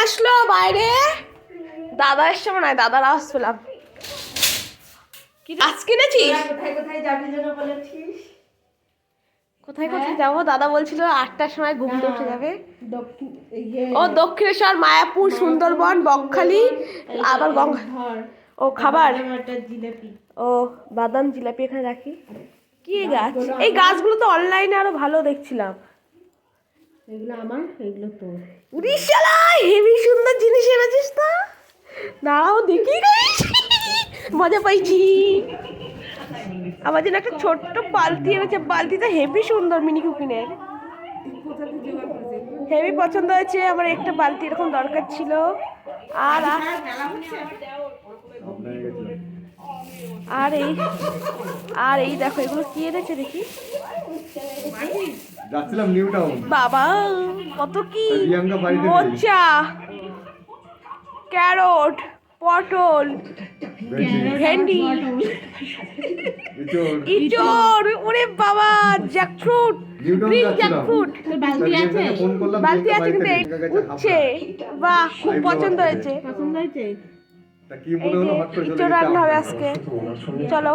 আসলো বাইরে? দাদা এসছে মনে হয়, দাদার আওয়াজ পেলাম। কি গাছ কিনেছিস? কোথায় কোথায় যাবি যেন বলেছিস? কোথায় কোথায় যাবো? দাদা বলছিল 8টার সময় ঘুমতে উঠে যাবে। ইয়ে ও দক্ষিণেশ্বর, মায়াপুর, সুন্দরবন, বকখালি, আবার গঙ্গা। ও খাবার, জিলাপি। ও বাদাম জিলাপি এখানে রাখি। কি গাছ? এই গাছগুলো তো অনলাইনে আরো ভালো দেখছিলাম। এগুলো আমার, এগুলো তোর। উড়িষ্যালা হেভি সুন্দর জিনিস এনেছিস তো। দাঁড়াও দেখি গাইস, মজা পাইছি। আমার জন্য একটা ছোট্ট বালতি এনেছে, বালতিটা হেভি সুন্দর, মিনি কুকিনের। হেভি পছন্দ হয়েছে আমার, একটা বালতি এরকম দরকার ছিল। আর আর এই আর এই দেখো এগুলো কি এনেছে দেখি। যাচ্ছিলাম নিউ টাউন। বাবা কত কি প্রিয়াঙ্কা বাড়িতে নেই। মোচা, ক্যারট, পটল, ভেন্ডি, ইঁচড়, ওরে বাবা, জ্যাকফ্রুট, নিউ টাউন গ্রিন যাচ্ছিলাম। জ্যাকফ্রুট। বালতি আছে? ফোন করলাম, বালতি প্রিয়াঙ্কা আছে কিন্তু বাড়িতে নেই। উঠছে। বাহ খুব পছন্দ হয়েছে। পছন্দ হয়েছে? তা কি এই মনে যে হলো হট করে চলে ইঁচড় গেছে রান্না হবে আপনার? আজকে, চলো।